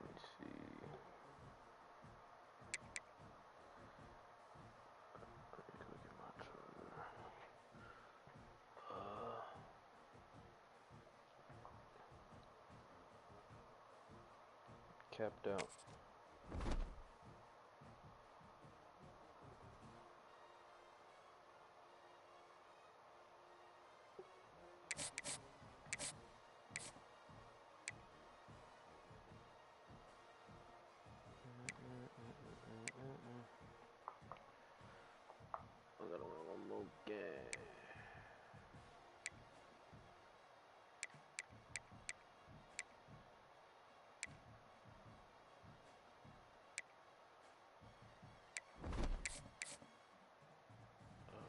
Let's see. Look at my turn. Capped out. I gotta win one more game.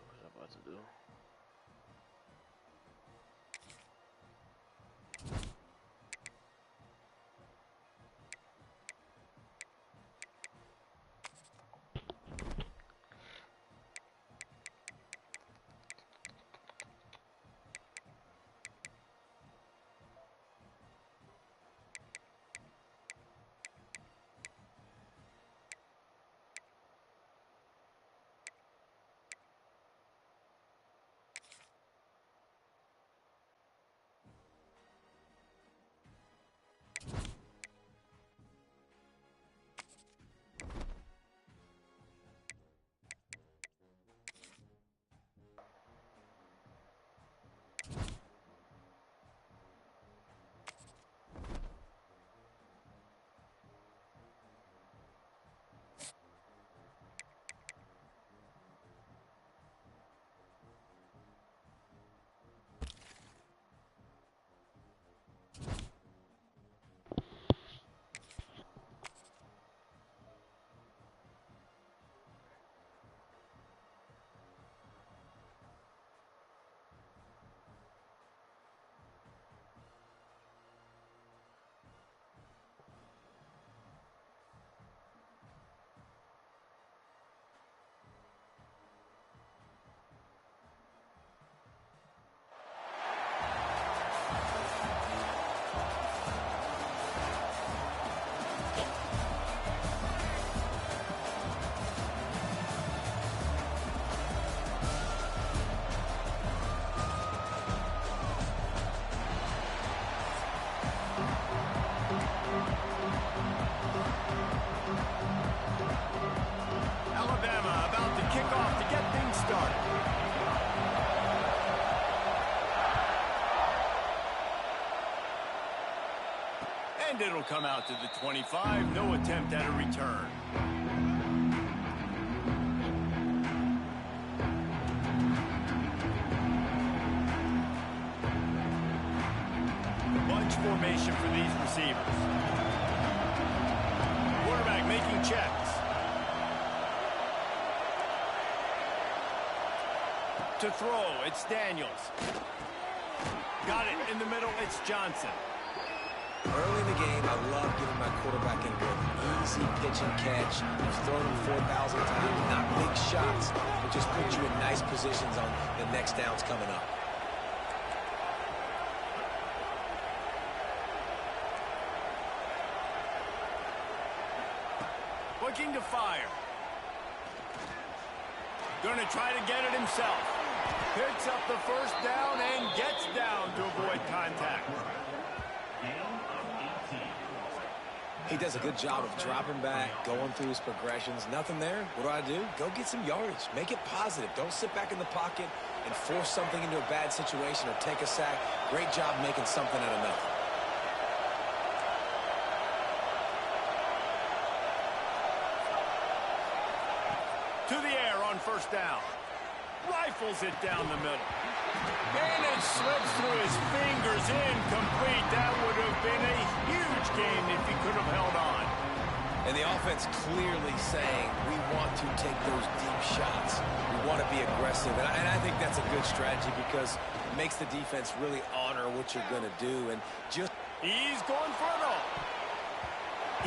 What's I about to do? And it'll come out to the 25. No attempt at a return. Bunch formation for these receivers. Quarterback making checks. To throw, it's Daniels. Got it in the middle, it's Johnson. Early in the game, I love giving my quarterback in an easy pitch and catch. He's thrown him 4,000 times, not big shots, but just put you in nice positions on the next downs coming up. Looking to fire. Gonna try to get it himself. Picks up the first down and gets down to avoid contact. He does a good job of dropping back, going through his progressions. Nothing there. What do? Go get some yardage. Make it positive. Don't sit back in the pocket and force something into a bad situation or take a sack. Great job making something out of nothing. To the air on first down. Rifles it down the middle. And it slips through his fingers, incomplete. That would have been a huge game if he could have held on. And the offense clearly saying, we want to take those deep shots. We want to be aggressive. And I think that's a good strategy because it makes the defense really honor what you're going to do. And just he's going for it all.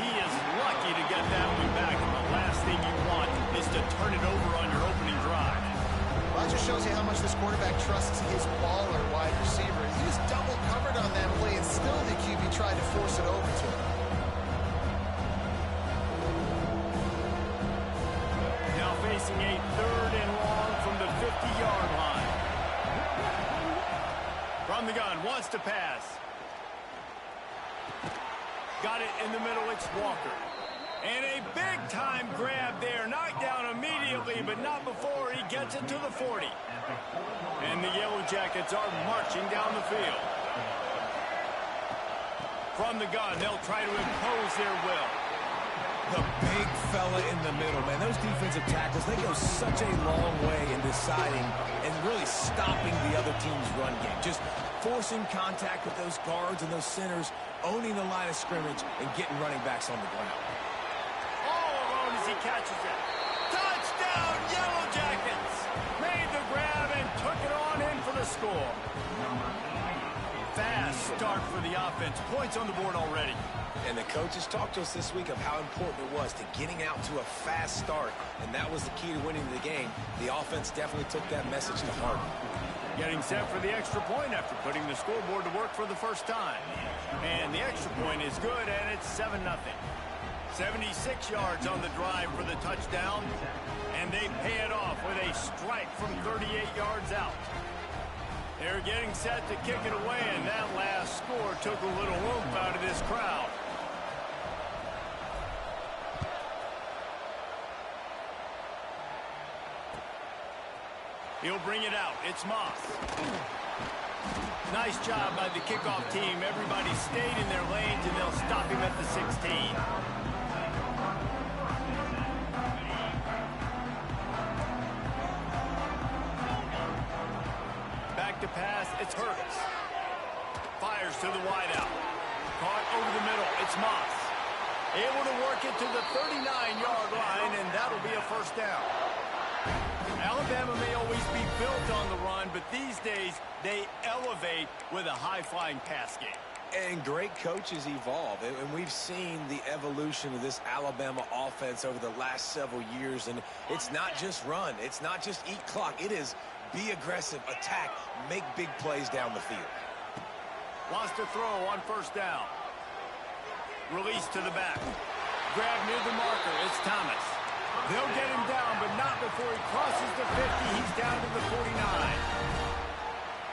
He is lucky to get that one back. And the last thing you want is to turn it over on your opening drive. Well, that just shows you how much this quarterback trusts his baller wide receiver. He was double covered on that play, and still the QB tried to force it over to him. Now facing a 3rd and long from the 50-yard line. From the gun, wants to pass. Got it in the middle, it's Walker. And a big-time grab there. Knocked down immediately, but not before he gets it to the 40. And the Yellow Jackets are marching down the field. From the gun, they'll try to impose their will. The big fella in the middle, man. Those defensive tackles, they go such a long way in deciding and really stopping the other team's run game. Just forcing contact with those guards and those centers, owning the line of scrimmage, and getting running backs on the ground. All alone as he catches it. Touchdown, Yellow Jackets! Made the grab and took it on in for the score. Fast start for the offense. Points on the board already. And the coaches talked to us this week of how important it was to getting out to a fast start, and that was the key to winning the game. The offense definitely took that message to heart. Getting set for the extra point after putting the scoreboard to work for the first time. And the extra point is good, and it's 7-0. 76 yards on the drive for the touchdown, and they pay it off with a strike from 38 yards out. They're getting set to kick it away, and that last score took a little oomph out of this crowd. He'll bring it out. It's Moss. Nice job by the kickoff team. Everybody stayed in their lanes, and they'll stop him at the 16. Back to pass. It's Hurts. Fires to the wideout. Caught over the middle. It's Moss. Able to work it to the 39-yard line, and that'll be a first down. Alabama may always be built on the run, but these days they elevate with a high-flying pass game. And great coaches evolve, and we've seen the evolution of this Alabama offense over the last several years, and it's not just run, it's not just eat clock, it is be aggressive, attack, make big plays down the field. Wants to throw on first down. Release to the back. Grab near the marker, it's Thomas. They'll get him down, but not before he crosses the 50. He's down to the 49.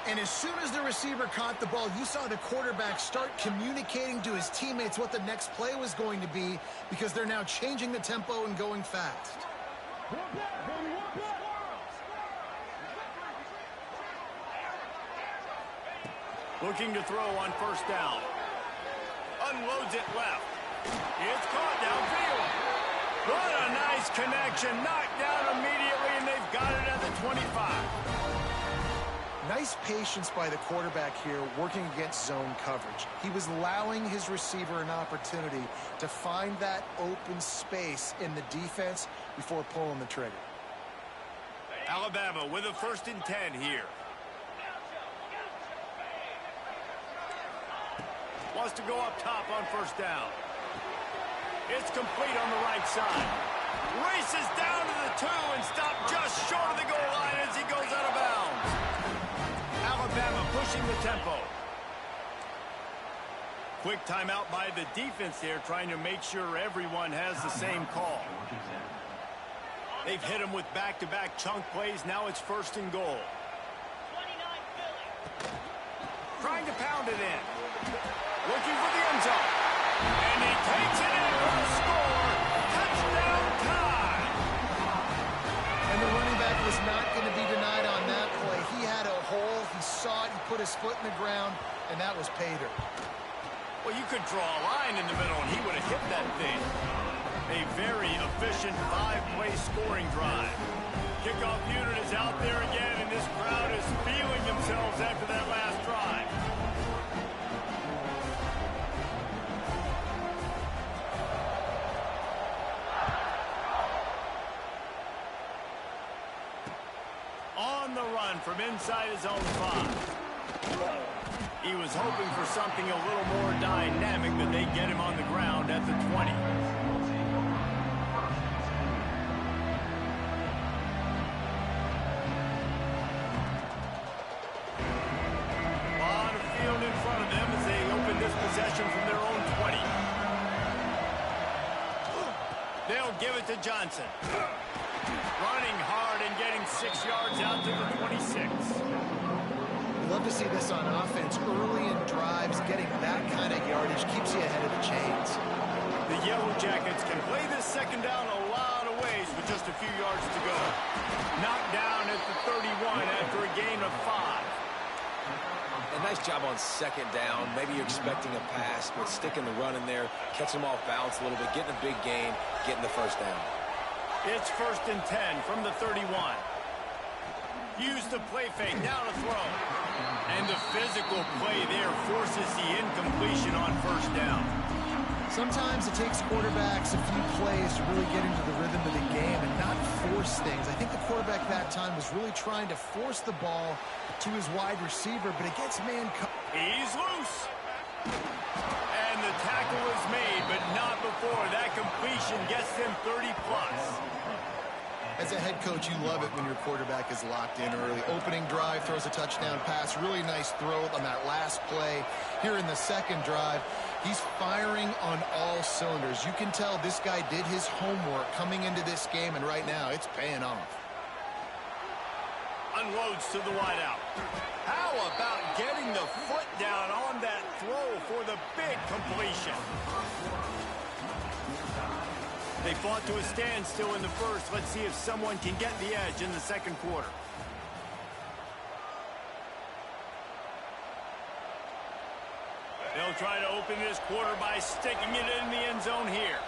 And as soon as the receiver caught the ball, you saw the quarterback start communicating to his teammates what the next play was going to be, because they're now changing the tempo and going fast. Looking to throw on first down. Unloads it left. It's caught downfield. What a nice connection. Knocked down immediately, and they've got it at the 25. Nice patience by the quarterback here, working against zone coverage. He was allowing his receiver an opportunity to find that open space in the defense before pulling the trigger. Alabama with a 1st and 10 here. Wants to go up top on first down. It's complete on the right side. Races down to the 2 and stopped just short of the goal line as he goes out of bounds. Alabama pushing the tempo. Quick timeout by the defense there, trying to make sure everyone has the same call. They've hit him with back-to-back chunk plays. Now it's 1st and goal. Trying to pound it in. Looking for the end zone. And he takes it in for the score. Touchdown time. And the running back was not going to be denied on that play. He had a hole. He saw it. He put his foot in the ground, and that was pay dirt. Well, you could draw a line in the middle, and he would have hit that thing. A very efficient 5-play scoring drive. Kickoff unit is out there again, and this crowd is feeling themselves after that last drive. On the run from inside his own 5. He was hoping for something a little more dynamic, but they get him on the ground at the 20. They'll give it to Johnson. Running hard and getting 6 yards out to the 26. Love to see this on offense. Early in drives, getting that kind of yardage keeps you ahead of the chains. The Yellow Jackets can play this second down a lot of ways with just a few yards to go. Knocked down at the 31 after a gain of 5. A nice job on second down. Maybe you're expecting a pass, but sticking the run in there, catching them off balance a little bit, getting a big gain, getting the first down. It's 1st and 10 from the 31. Use the play fake, now to throw. And the physical play there forces the incompletion on first down. Sometimes it takes quarterbacks a few plays to really get into the rhythm of the game and not force things. I think the quarterback that time was really trying to force the ball to his wide receiver, but it gets man covered. He's loose. And the tackle is made, but not before that completion gets them 30-plus. As a head coach, you love it when your quarterback is locked in early. Opening drive, throws a touchdown pass. Really nice throw on that last play. Here in the second drive, he's firing on all cylinders. You can tell this guy did his homework coming into this game, and right now it's paying off. Unloads to the wideout. How about getting the foot down on that throw for the big completion? They fought to a standstill in the first. Let's see if someone can get the edge in the second quarter. They'll try to open this quarter by sticking it in the end zone here.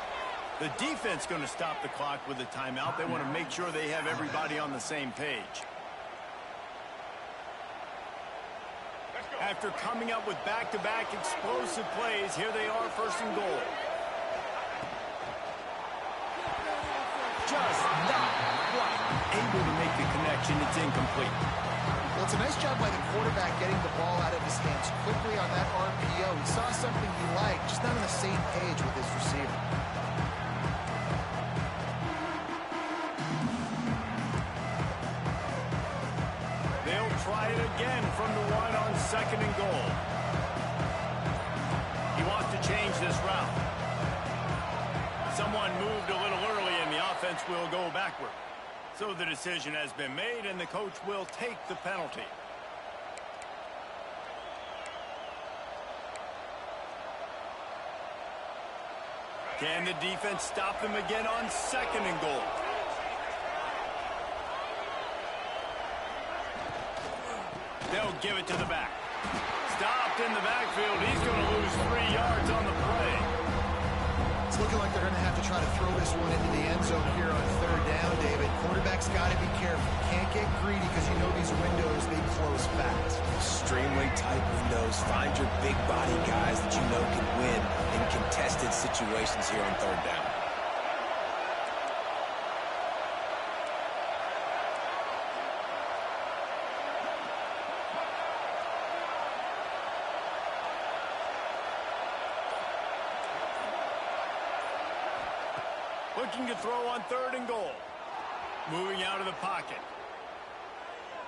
The defense going to stop the clock with a timeout. They want to make sure they have everybody on the same page. After coming up with back-to-back explosive plays, here they are, 1st and goal. Just not quite able to make the connection. It's incomplete. Well, it's a nice job by the quarterback getting the ball out of his hands quickly on that RPO. He saw something he liked, just not on the same page with his receiver. They'll try it again from the 1 on 2nd and goal. He wants to change this route. Someone moved a little early and the offense will go backward. So the decision has been made and the coach will take the penalty. Can the defense stop them again on 2nd and goal? They'll give it to the back. Stopped in the backfield. He's going to lose 3 yards on the play. It's looking like they're going to have to try to throw this one into the end zone here on 3rd down, David. Quarterback's got to be careful. Can't get greedy because you know these windows, they close fast. Extremely tight windows. Find your big body guys that you know can win in contested situations here on 3rd down. Looking to throw on 3rd and goal. Moving out of the pocket.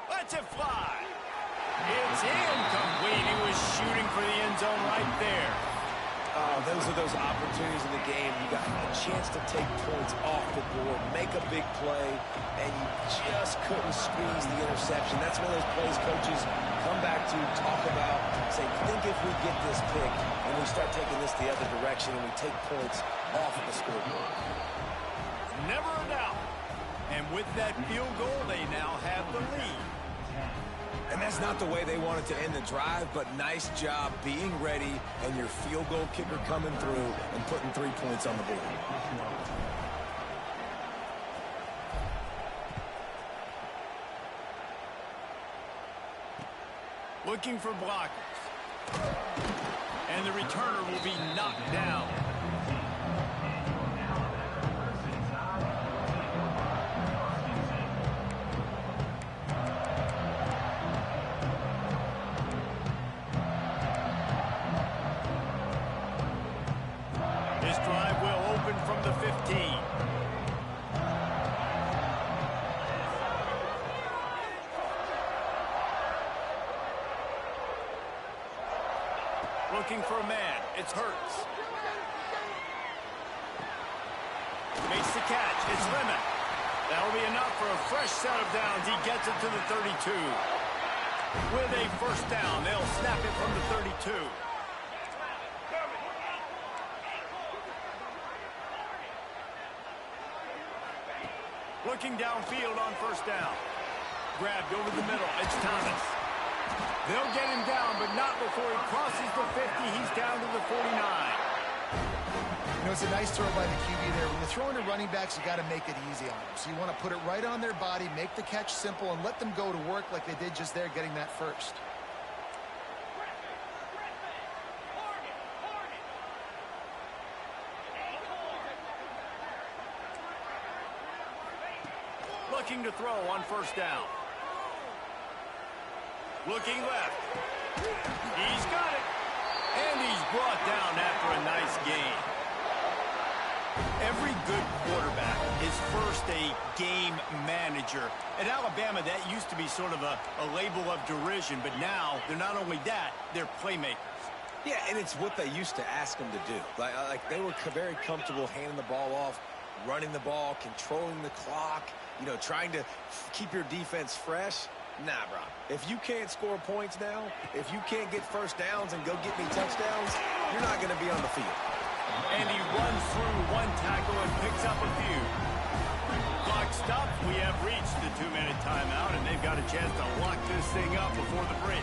Lets it fly. It's incomplete. He was shooting for the end zone right there. Oh, those are those opportunities in the game. You got a chance to take points off the board, make a big play, and you just couldn't squeeze the interception. That's one of those plays coaches come back to, talk about, say, think if we get this pick and we start taking this the other direction and we take points off of the scoreboard. Never a doubt. And with that field goal, they now have the lead. And that's not the way they wanted to end the drive, but nice job being ready and your field goal kicker coming through and putting 3 points on the board. Looking for blockers. And the returner will be knocked down. This drive will open from the 15. Looking for a man. It's Hurts. Makes the catch. It's Lemon. That'll be enough for a fresh set of downs. He gets it to the 32. With a first down, they'll snap it from the 32. Looking downfield on first down. Grabbed over the middle. It's Thomas. They'll get him down, but not before he crosses the 50. He's down to the 49. You know, it's a nice throw by the QB there. When you're throwing to running backs, you got to make it easy on them. So you want to put it right on their body, make the catch simple, and let them go to work like they did just there, getting that first. Looking to throw on first down. Looking left. He's got it. And he's brought down after a nice gain. Every good quarterback is first a game manager. At Alabama, that used to be sort of a label of derision, but now they're not only that, they're playmakers. Yeah, and it's what they used to ask them to do. Like they were very comfortable handing the ball off, running the ball, controlling the clock, you know, trying to keep your defense fresh. Nah, bro. If you can't score points now, if you can't get first downs and go get me touchdowns, you're not going to be on the field. And he runs through one tackle and picks up a few. Clock stops. We have reached the 2-minute timeout, and they've got a chance to lock this thing up before the break.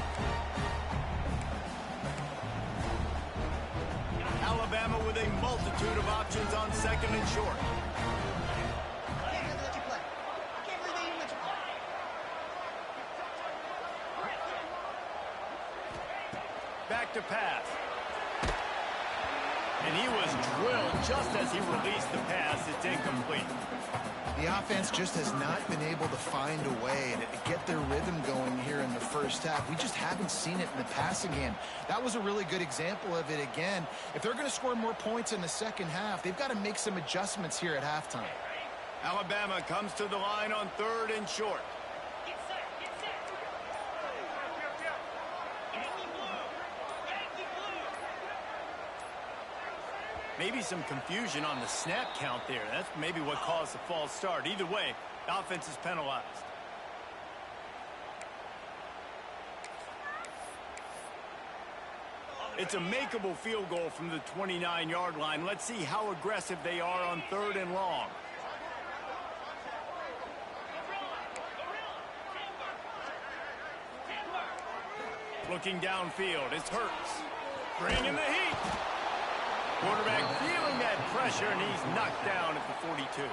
Alabama with a multitude of options on second and short. Back to pass. And he was drilled just as he released the pass. It's incomplete. The offense just has not been able to find a way to get their rhythm going here in the first half. We just haven't seen it in the passing game. That was a really good example of it again. If they're going to score more points in the second half, they've got to make some adjustments here at halftime. Alabama comes to the line on third and short. Maybe some confusion on the snap count there. That's maybe what caused the false start. Either way, the offense is penalized. It's a makeable field goal from the 29-yard line. Let's see how aggressive they are on third and long. Looking downfield, it's Hurts. Bringing the heat. Quarterback feeling that pressure, and he's knocked down at the 42.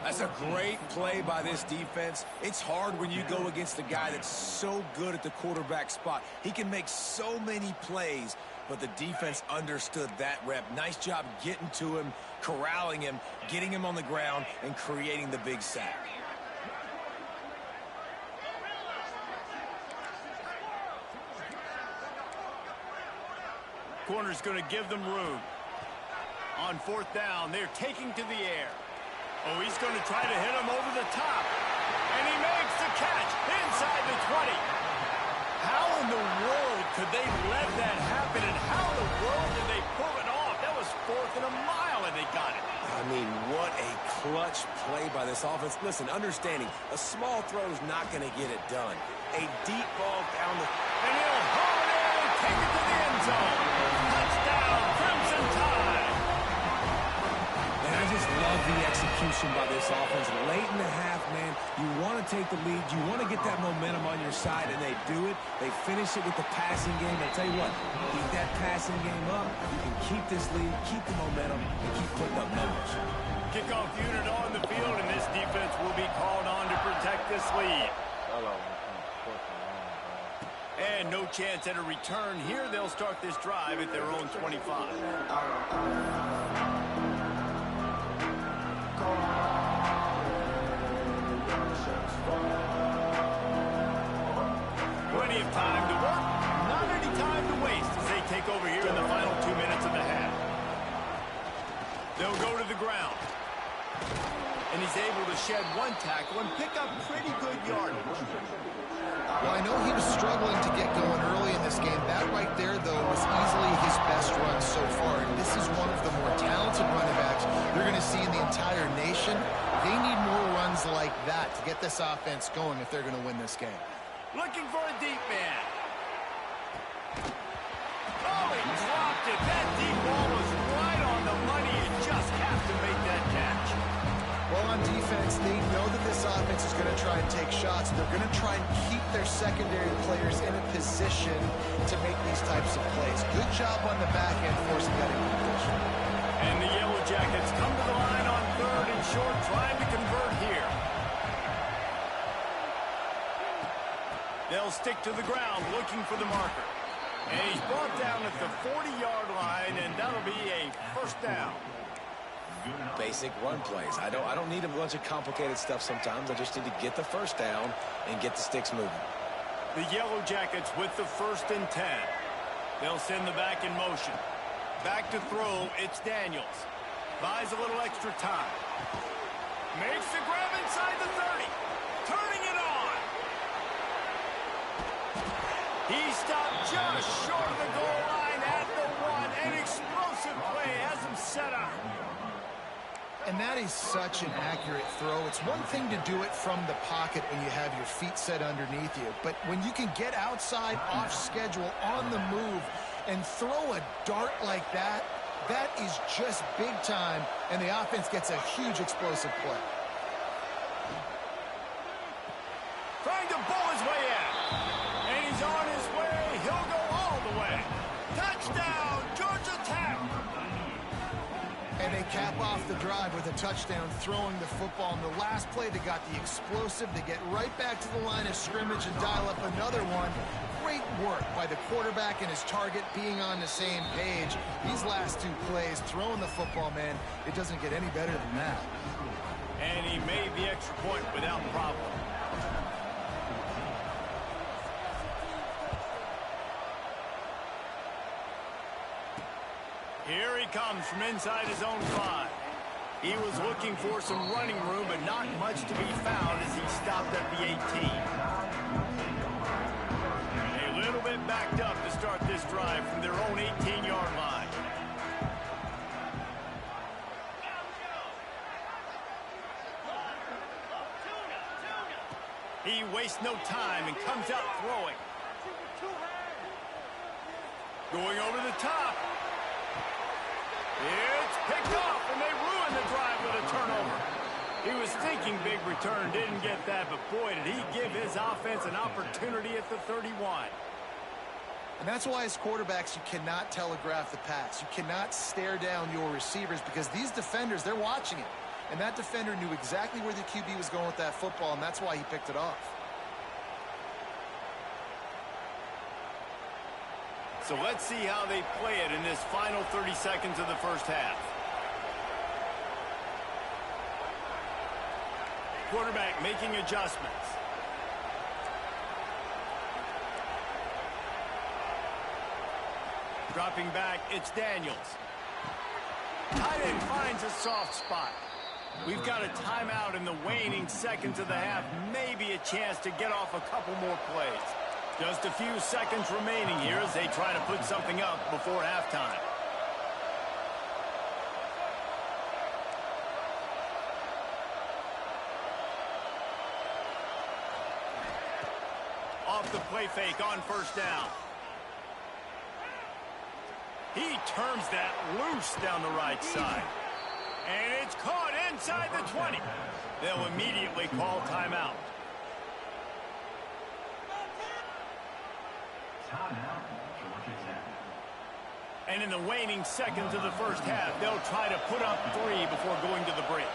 That's a great play by this defense. It's hard when you go against a guy that's so good at the quarterback spot. He can make so many plays, but the defense understood that rep. Nice job getting to him, corralling him, getting him on the ground, and creating the big sack. Corner's going to give them room. On fourth down, they're taking to the air. Oh, he's going to try to hit him over the top. And he makes the catch inside the 20. How in the world could they let that happen, and how in the world did they pull it off? That was 4th and a mile, and they got it. I mean, what a clutch play by this offense. Listen, understanding, a small throw is not going to get it done. A deep ball down the... And he'll haul it in and take it to the end zone. Touchdown, Crimson Tide. And I just love the execution by this offense. Late in the half, man, you want to take the lead. You want to get that momentum on your side, and they do it. They finish it with the passing game. I'll tell you what, keep that passing game up. You can keep this lead, keep the momentum, and keep putting up numbers. Kickoff unit on the field, and this defense will be called on to protect this lead. And no chance at a return here. They'll start this drive at their own 25. Plenty of time to work, not any time to waste as they take over here in the final 2 minutes of the half. They'll go to the ground. And he's able to shed one tackle and pick up pretty good yardage. Well, I know he was struggling to get going early in this game. That right there, though, was easily his best run so far. And this is one of the more talented running backs you're going to see in the entire nation. They need more runs like that to get this offense going if they're going to win this game. Looking for a deep man. Oh, he dropped it. That deep ball was right on the money. You just have to make that catch. Well, on defense, they know that this offense is going to try and take shots. They're going to try and keep their secondary players in a position to make these types of plays. Good job on the back end forcing that incompletion. And the Yellow Jackets come to the line on 3rd and short, trying to convert here. They'll stick to the ground, looking for the marker. And he's brought down at the 40-yard line, and that'll be a first down. Basic run plays. I don't need a bunch of complicated stuff sometimes. I just need to get the first down and get the sticks moving. The Yellow Jackets with the 1st and 10. They'll send the back in motion. Back to throw, it's Daniels. Buys a little extra time. Makes the grab inside the 30. Turning it on. He stopped just short of the goal line at the 1. An explosive play has him set up. And that is such an accurate throw. It's one thing to do it from the pocket when you have your feet set underneath you, but when you can get outside, off schedule, on the move, and throw a dart like that, that is just big time, and the offense gets a huge explosive play. Trying to bowl his way in. And he's on his way. He'll go all the way. Touchdown, Georgia Tech. And they cap off the drive with a touchdown, throwing the football. In the last play, they got the explosive. They get right back to the line of scrimmage and dial up another one. Great work by the quarterback and his target being on the same page. These last 2 plays, throwing the football, man, it doesn't get any better than that. And he made the extra point without problem. Here he comes from inside his own 5. He was looking for some running room, but not much to be found as he stopped at the 18. A little bit backed up to start this drive from their own 18-yard line. He wastes no time and comes out throwing. Going over the top. It's picked off, and they ruin the drive with a turnover. He was thinking big return, didn't get that, but boy, did he give his offense an opportunity at the 31. And that's why as quarterbacks, you cannot telegraph the pass. You cannot stare down your receivers because these defenders, they're watching it. And that defender knew exactly where the QB was going with that football, and that's why he picked it off. So let's see how they play it in this final 30 seconds of the first half. Quarterback making adjustments. Dropping back, it's Daniels. Tight end finds a soft spot. We've got a timeout in the waning seconds of the half. Maybe a chance to get off a couple more plays. Just a few seconds remaining here as they try to put something up before halftime. Off the play fake on first down. He turns that loose down the right side. And it's caught inside the 20. They'll immediately call timeout. And in the waning seconds of the first half, they'll try to put up 3 before going to the break.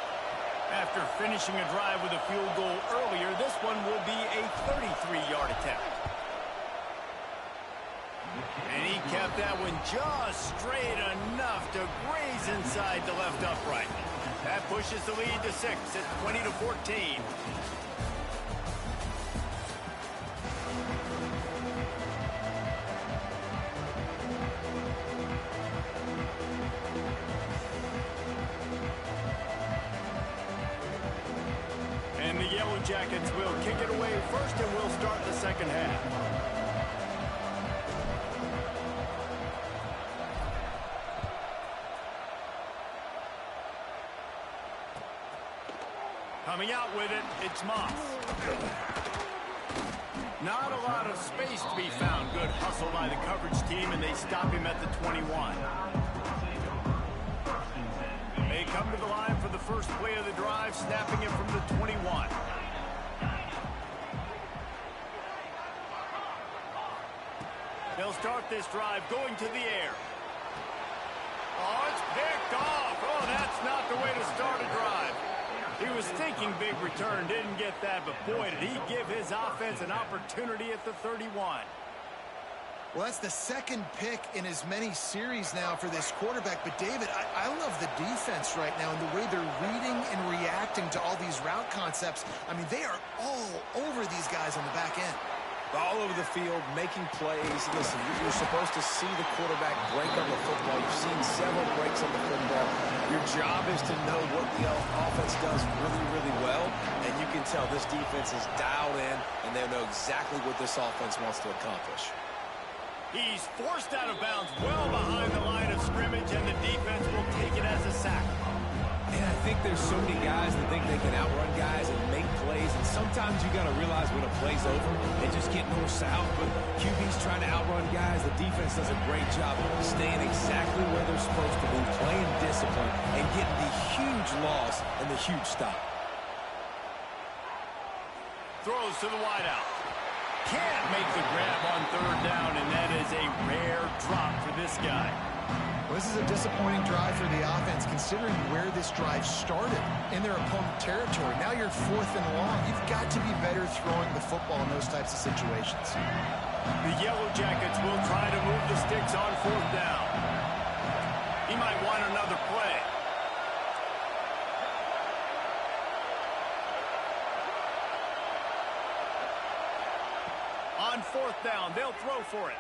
After finishing a drive with a field goal earlier, this one will be a 33-yard attempt. And he kept that one just straight enough to graze inside the left upright. That pushes the lead to 6 at 20-14. And the Yellow Jackets will kick it away first, and we'll start the second half. Coming out with it, it's Moss. Not a lot of space to be found. Good hustle by the coverage team, and they stop him at the 21. They come to the line for the first play of the drive, snapping it from the 21. They'll start this drive going to the air. Oh, it's picked off. Oh, that's not the way to start a drive. He was thinking big return, didn't get that, but boy, did he give his offense an opportunity at the 31. Well, that's the second pick in as many series now for this quarterback. But, David, I love the defense right now and the way they're reading and reacting to all these route concepts. I mean, they are all over these guys on the back end. All over the field, making plays. Listen, you're supposed to see the quarterback break on the football. You've seen several breaks on the football. Your job is to know what the offense does really, really well. And you can tell this defense is dialed in, and they know exactly what this offense wants to accomplish. He's forced out of bounds well behind the line of scrimmage, and the defense will take it as a sack. And I think there's so many guys that think they can outrun guys and make plays, and sometimes you got to realize when a play's over and just get north-south, but QB's trying to outrun guys. The defense does a great job of staying exactly where they're supposed to be, playing discipline, and getting the huge loss and the huge stop. Throws to the wideout. Can't make the grab on third down, and that is a rare drop for this guy. Well, this is a disappointing drive for the offense, considering where this drive started in their opponent territory. Now you're 4th and long. You've got to be better throwing the football in those types of situations. The Yellow Jackets will try to move the sticks on 4th down. He might want another play. On 4th down, they'll throw for it.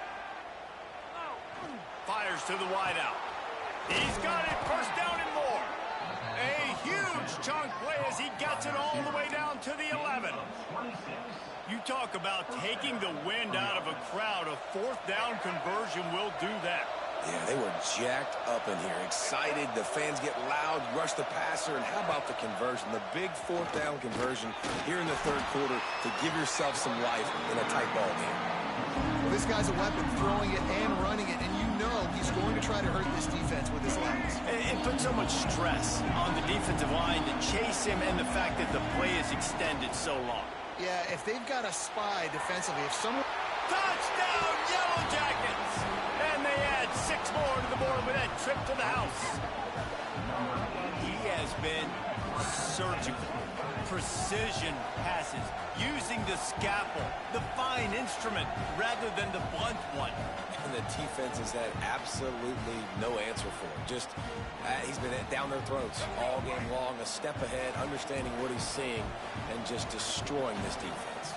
Fires to the wideout. He's got it, first down and more. A huge chunk play as he gets it all the way down to the 11. You talk about taking the wind out of a crowd. A 4th down conversion will do that. Yeah, they were jacked up in here, excited. The fans get loud, rush the passer, and how about the conversion? The big 4th down conversion here in the 3rd quarter to give yourself some life in a tight ball game. Well, this guy's a weapon, throwing it and running it, and you know he's going to try to hurt this defense with his legs. It puts so much stress on the defensive line to chase him, and the fact that the play is extended so long. Yeah, if they've got a spy defensively, if someone... Touchdown, Yellow Jackets! And they add 6 more to the board with that trip to the house. He has been surgical. Precision passes, using the scalpel, the fine instrument, rather than the blunt one. And the defense has had absolutely no answer for him. Just, he's been down their throats all game long, a step ahead, understanding what he's seeing, and just destroying this defense.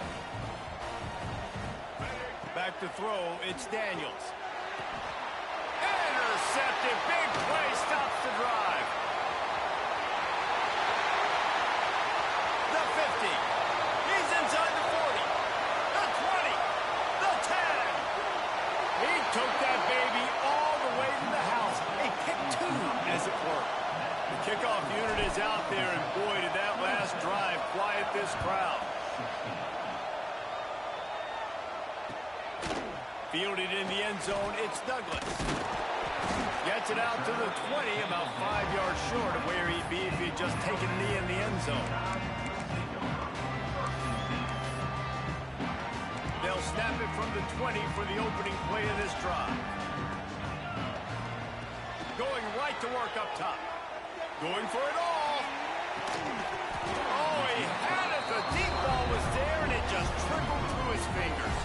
Back to throw, it's Daniels. Intercepted, big play, stops the drive. The 50. He's inside the 40. The 20. The 10. He took that baby all the way to the house. A pick 2, as it were. The kickoff unit is out there, and boy, did that last drive quiet this crowd. Fielded in the end zone, it's Douglas. Gets it out to the 20, about 5 yards short of where he'd be if he'd just taken a knee in the end zone. They'll snap it from the 20 for the opening play of this drive. Going right to work up top. Going for it all. Oh, he had it. The deep ball was there, and it just trickled through his fingers.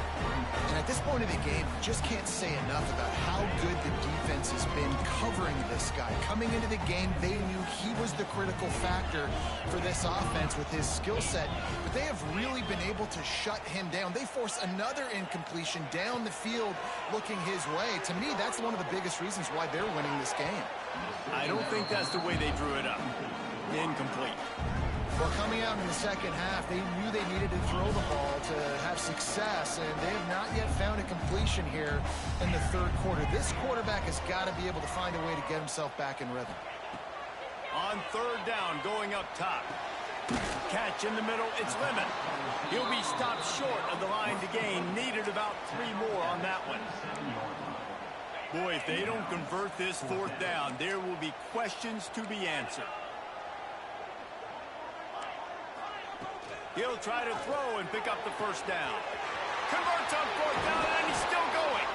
And at this point of the game, you just can't say enough about how good the defense has been covering this guy. Coming into the game, they knew he was the critical factor for this offense with his skill set, but they have really been able to shut him down. They force another incompletion down the field looking his way. To me, that's one of the biggest reasons why they're winning this game. I don't think that's the way they drew it up. Incomplete. Well, coming out in the second half, they knew they needed to throw the ball to have success, and they have not yet found a completion here in the 3rd quarter. This quarterback has got to be able to find a way to get himself back in rhythm. On 3rd down, going up top. Catch in the middle, it's Lemon. He'll be stopped short of the line to gain. Needed about 3 more on that one. Boy, if they don't convert this 4th down, there will be questions to be answered. He'll try to throw and pick up the 1st down. Converts on 4th down, and he's still going.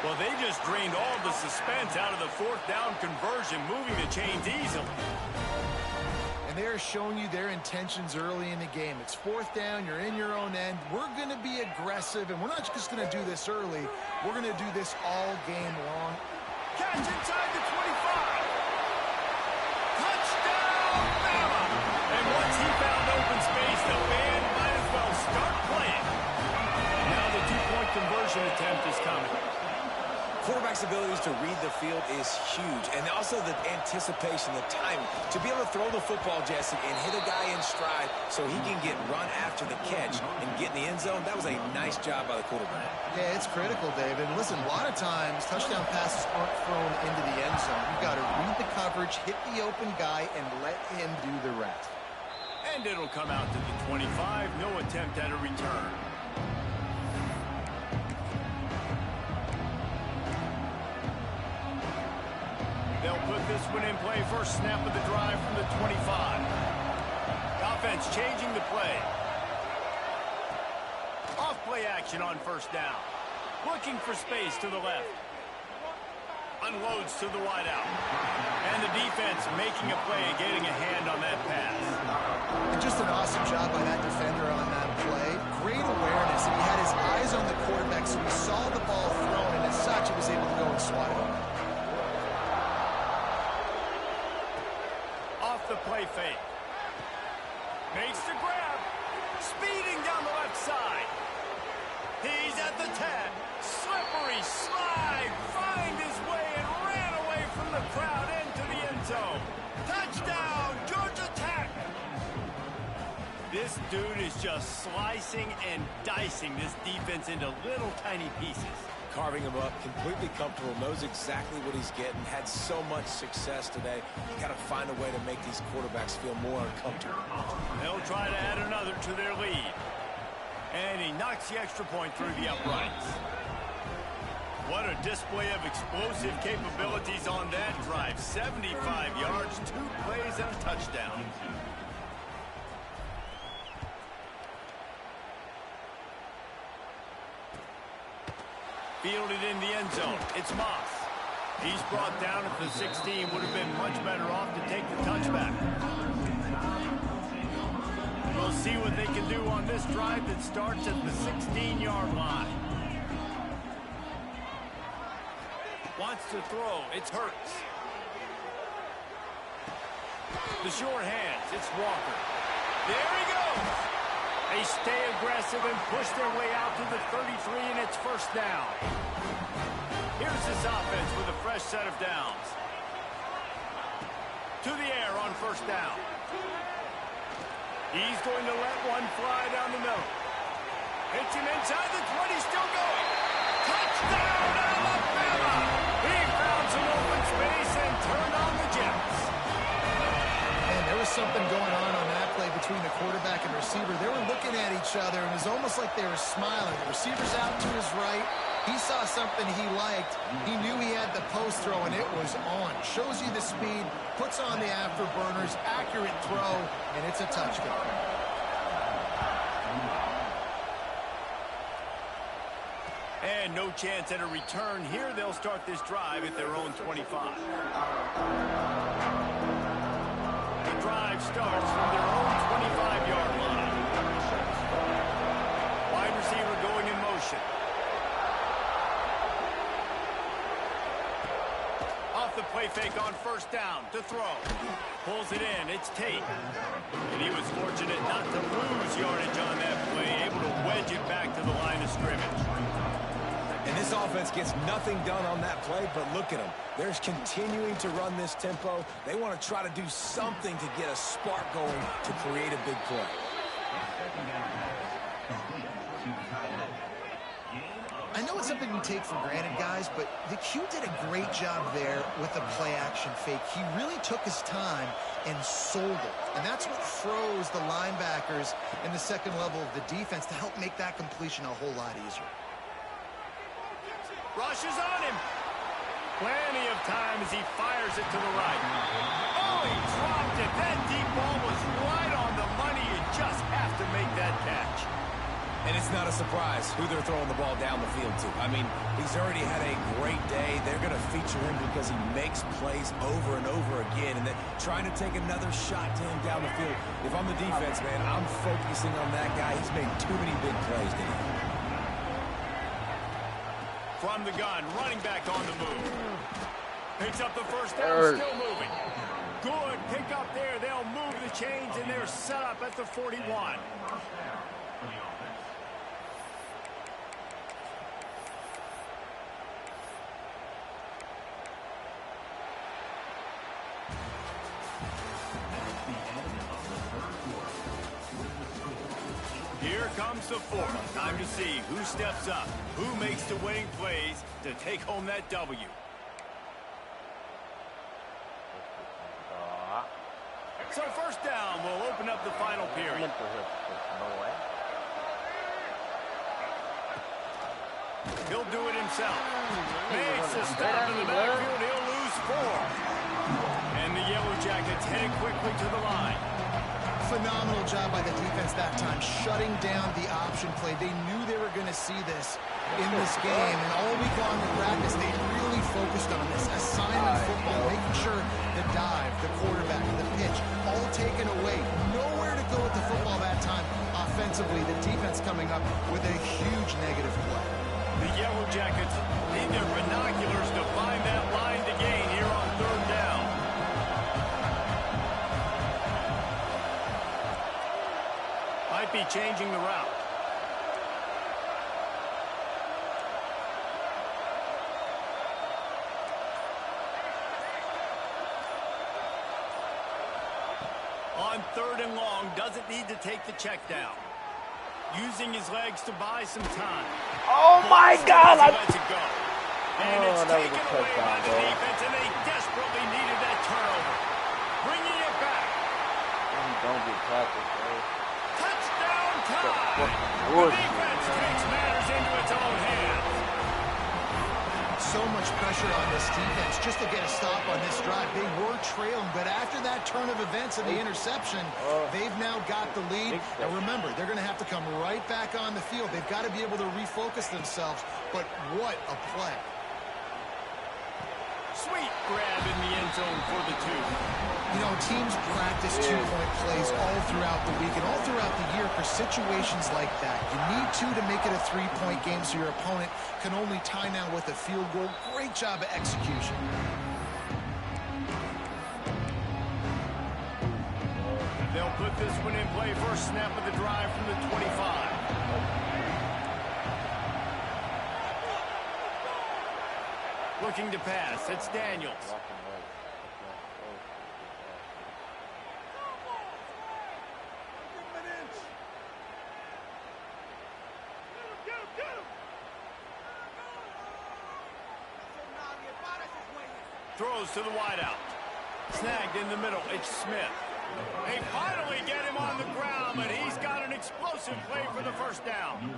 Well, they just drained all the suspense out of the 4th down conversion, moving the chains easily. And they're showing you their intentions early in the game. It's 4th down, you're in your own end. We're going to be aggressive, and we're not just going to do this early. We're going to do this all game long. Catch inside the 25. Touchdown, Bama! And once he found open space, the band might as well start playing. Now the 2-point conversion attempt is coming. Quarterback's abilities to read the field is huge, and also the anticipation, the timing. To be able to throw the football, Jesse, and hit a guy in stride so he can get run after the catch and get in the end zone, that was a nice job by the quarterback. Yeah, it's critical, David. Listen, a lot of times touchdown passes aren't thrown into the end zone. You've got to read the coverage, hit the open guy, and let him do the rest. And it'll come out to the 25. No attempt at a return. They'll put this one in play. First snap of the drive from the 25. Offense changing the play. Off play action on 1st down. Looking for space to the left. Unloads to the wideout. And the defense making a play and getting a hand on that pass. And just an awesome job by that defender on that play. Great awareness. And he had his eyes on the quarterback, so he saw the ball thrown, and as such, he was able to go and swat it over. The play fake. Makes the grab. Speeding down the left side. He's at the 10. Slippery slide. Find his way and ran away from the crowd into the end zone. Touchdown, Georgia Tech. This dude is just slicing and dicing this defense into little tiny pieces. Carving him up, completely comfortable, knows exactly what he's getting, had so much success today. You got to find a way to make these quarterbacks feel more uncomfortable. They'll try to add another to their lead. And he knocks the extra point through the uprights. What a display of explosive capabilities on that drive. 75 yards, 2 plays, and a touchdown. Fielded in the end zone. It's Moss. He's brought down at the 16. Would have been much better off to take the touchback. We'll see what they can do on this drive that starts at the 16-yard line. Wants to throw. It's Hurts. The short hands. It's Walker. There he goes. They stay aggressive and push their way out to the 33, and it's 1st down. Here's this offense with a fresh set of downs. To the air on 1st down. He's going to let one fly down the middle. Hits him inside the 20, still going. Touchdown, Alabama! He found some open space and turned on the Jets. And there was something going on that play between the quarterback and receiver. They were looking at each other, and it was almost like they were smiling. The receiver's out to his right. He saw something he liked. He knew he had the post throw, and it was on. Shows you the speed, puts on the afterburners, accurate throw, and it's a touchdown. And no chance at a return here. They'll start this drive at their own 25. The drive starts from their own 25-yard line. Wide receiver going in motion. Off the play fake on 1st down to throw. Pulls it in. It's Tate. And he was fortunate not to lose yardage on that play, able to wedge it back to the line of scrimmage. And this offense gets nothing done on that play, but look at them. They're continuing to run this tempo. They want to try to do something to get a spark going to create a big play. I know it's something we take for granted, guys, but the Q did a great job there with the play-action fake. He really took his time and sold it. And that's what froze the linebackers in the second level of the defense to help make that completion a whole lot easier. Rushes on him. Plenty of time as he fires it to the right. Oh, he dropped it. That deep ball was right on the money. You just have to make that catch. And it's not a surprise who they're throwing the ball down the field to. I mean, he's already had a great day. They're going to feature him because he makes plays over and over again. And then trying to take another shot to him down the field. If I'm the defense, man, I'm focusing on that guy. He's made too many big plays today. From the gun, running back on the move. Picks up the first down, still moving. Good pick up there. They'll move the chains, and they're set up at the 41. Here comes the fourth. Time to see who steps up, who makes the winning plays to take home that W. So first down will open up the final period. He'll do it himself. Makes a stop in the backfield. He'll lose 4. And the Yellow Jackets headed quickly to the line. Phenomenal job by the defense that time, shutting down the option play. They knew they were going to see this in this game, and all week long in practice, they really focused on this assignment football, making sure the dive, the quarterback, the pitch, all taken away. Nowhere to go with the football that time. Offensively, the defense coming up with a huge negative play. The Yellow Jackets need their binoculars to find that line to gain here on third down. Might be changing the route. On third and long, doesn't need to take the check down. Using his legs to buy some time. Oh my God! Lets it go. And it's taken away by the defense, and they desperately needed that turnover. Bringing it back. Don't get tackled, bro. Touchdown time. The defense takes matters into its own hands. So much pressure on this defense just to get a stop on this drive. They were trailing, but after that turn of events and the interception, they've now got the lead. And remember, they're going to have to come right back on the field. They've got to be able to refocus themselves. But what a play. Sweet grab in the end zone for the 2. You know, teams practice two-point plays all throughout the week and all throughout the year for situations like that. You need 2 to make it a 3-point game so your opponent can only tie now with a field goal. Great job of execution. They'll put this one in play. First snap of the drive from the 25. Looking to pass. It's Daniels. Throws to the wideout. Snagged in the middle. It's Smith. They finally get him on the ground, but he's got an explosive play for the first down.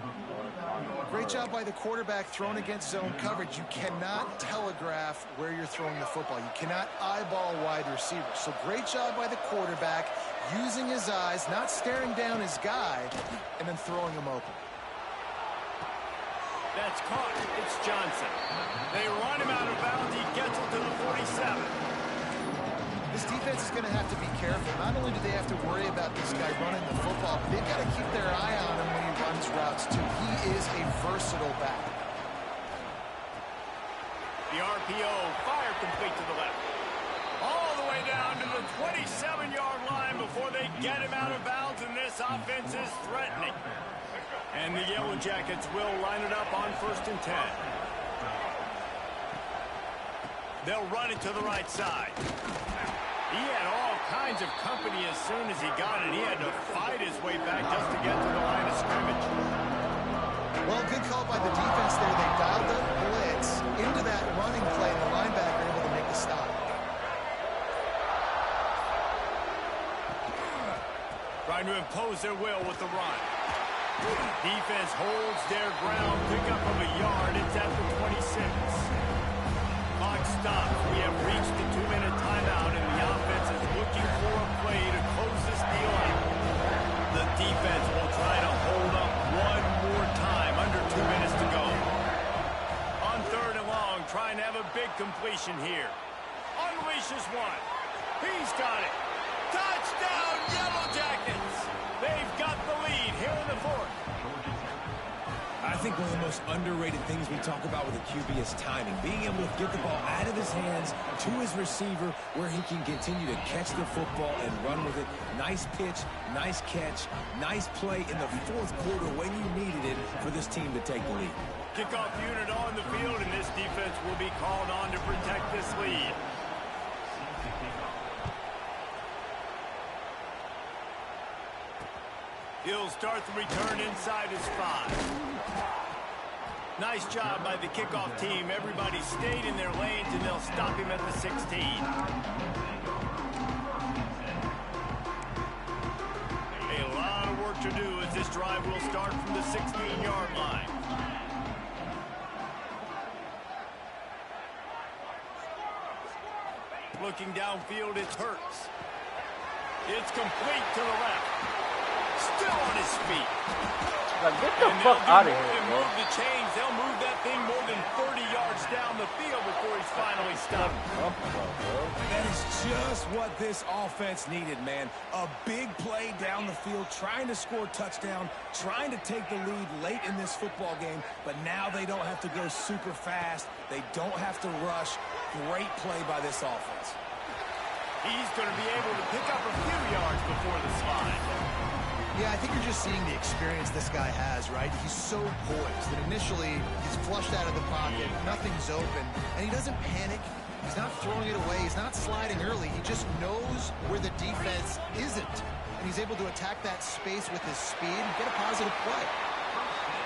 Great job by the quarterback thrown against zone coverage. You cannot telegraph where you're throwing the football. You cannot eyeball a wide receiver. So great job by the quarterback using his eyes, not staring down his guy, and then throwing him open. That's caught. It's Johnson. They run him out of bounds. He gets it to the 47. This defense is going to have to be careful. Not only do they have to worry about this guy running the football, but they've got to keep their eye on him when he runs routes, too. He is a versatile back. The RPO fired complete to the left. All the way down to the 27-yard line before they get him out of bounds, and this offense is threatening. And the Yellow Jackets will line it up on 1st and 10. They'll run it to the right side. He had all kinds of company as soon as he got it. He had to fight his way back just to get to the line of scrimmage. Well, good call by the defense there. They impose their will with the run. Defense holds their ground, pick up of a yard. It's at the 26. Clock stops. We have reached the 2-minute timeout, and the offense is looking for a play to close this deal out. The defense will try to hold up one more time, under 2 minutes to go. On 3rd and long, trying to have a big completion here. Unleashes one. He's got it. Touchdown, Yellow Jackets! They've got the lead here in the 4th. I think one of the most underrated things we talk about with a QB is timing. Being able to get the ball out of his hands to his receiver where he can continue to catch the football and run with it. Nice pitch, nice catch, nice play in the 4th quarter when you needed it for this team to take the lead. Kickoff unit on the field, and this defense will be called on to protect this lead. He'll start the return inside his 5. Nice job by the kickoff team. Everybody stayed in their lanes, and they'll stop him at the 16. A lot of work to do as this drive will start from the 16-yard line. Looking downfield, it's Hurts. It's complete to the left. Still on his feet. Get the fuck out of here, bro. Move the chains. They'll move that thing more than 30 yards down the field before he's finally stopped. That is just what this offense needed, man. A big play down the field, trying to score a touchdown, trying to take the lead late in this football game, but now they don't have to go super fast. They don't have to rush. Great play by this offense. He's going to be able to pick up a few yards before the slide. Yeah, I think you're just seeing the experience this guy has, right? He's so poised that initially he's flushed out of the pocket, nothing's open, and he doesn't panic. He's not throwing it away. He's not sliding early. He just knows where the defense isn't, and he's able to attack that space with his speed and get a positive play.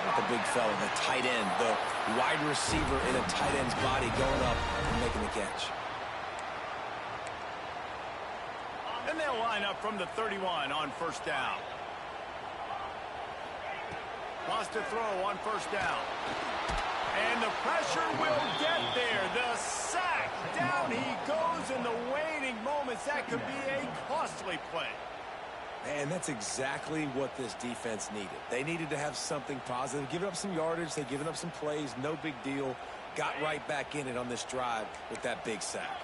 Not the big fella, the tight end, the wide receiver in a tight end's body going up and making the catch. And they'll line up from the 31 on 1st down. Wants to throw on 1st down. And the pressure will get there. The sack. Down he goes in the waiting moments. That could be a costly play. Man, that's exactly what this defense needed. They needed to have something positive. Giving up some yardage. They've given up some plays. No big deal. Got right back in it on this drive with that big sack.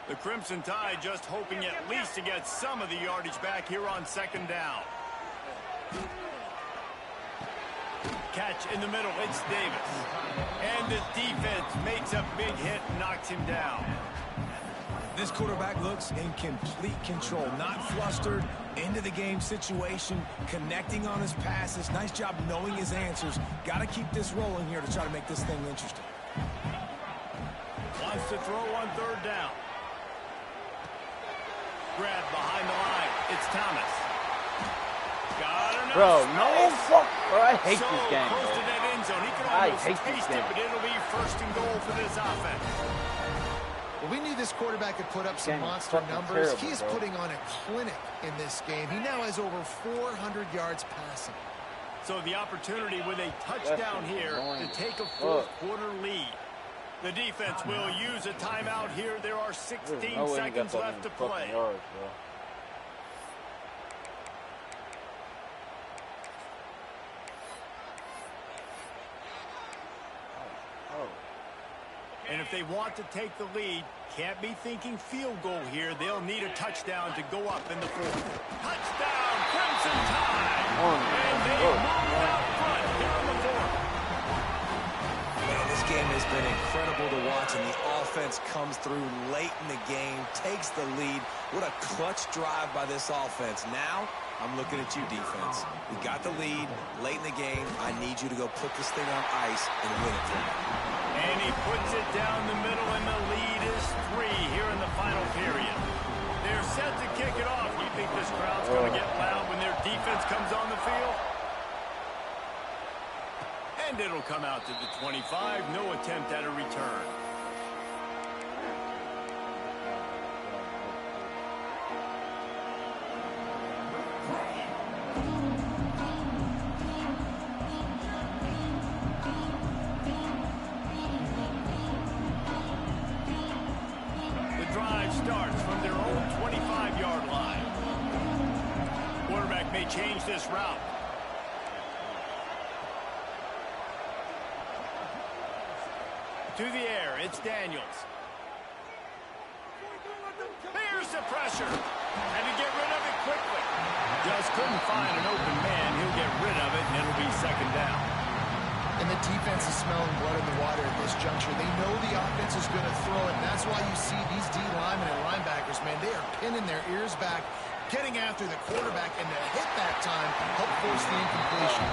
The Crimson Tide just hoping at least to get some of the yardage back here on 2nd down. Catch in the middle, it's Davis. And the defense makes a big hit and knocks him down. This quarterback looks in complete control, not flustered, into the game situation, connecting on his passes. Nice job knowing his answers. Got to keep this rolling here to try to make this thing interesting. Wants to throw on 3rd down. Grab behind the line. It's Thomas. Bro, no fuck. Bro, I hate this game, Close bro. to that end zone. He can I almost hate this taste game. it, but it'll be 1st and goal for this offense. Well, we knew this quarterback could put up some Game is monster fucking numbers. terrible, He is bro. putting on a clinic in this game. He now has over 400 yards passing. So the opportunity with a touchdown That's here annoying. to take a 4th quarter lead. The defense will use a timeout here. There are 16 There's no way he got seconds that left to many fucking play. yards, bro. And if they want to take the lead, can't be thinking field goal here. They'll need a touchdown to go up in the 4th. Touchdown, Crimson Tide! And they move out front here in the 4th. Man, this game has been incredible to watch, and the offense comes through late in the game, takes the lead. What a clutch drive by this offense. Now, I'm looking at you, defense. We got the lead late in the game. I need you to go put this thing on ice and win it for me. And he puts it down the middle, and the lead is 3 here in the final period. They're set to kick it off. You think this crowd's going to get loud when their defense comes on the field? And it'll come out to the 25. No attempt at a return. they change this route. To the air, it's Daniels. There's the pressure. Had to get rid of it quickly. Just couldn't find an open man. He'll get rid of it, and it'll be second down. And the defense is smelling blood in the water at this juncture. They know the offense is going to throw it, and that's why you see these D linemen and linebackers, man, they are pinning their ears back, getting after the quarterback, and to hit that time, help force the incompletion.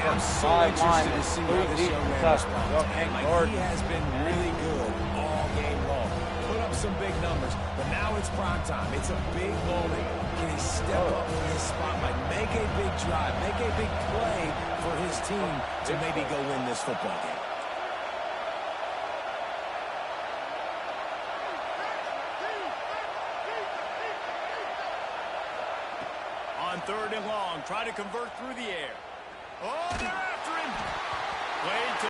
I'm so interested to see how this young man responds. Like, he has been really good all game long. Put up some big numbers, but now it's prime time. It's a big moment. Can he step up in this spotlight, make a big drive, make a big play for his team to maybe go win this football game? On 3rd and long, try to convert through the air. Oh, they're after him. Wade to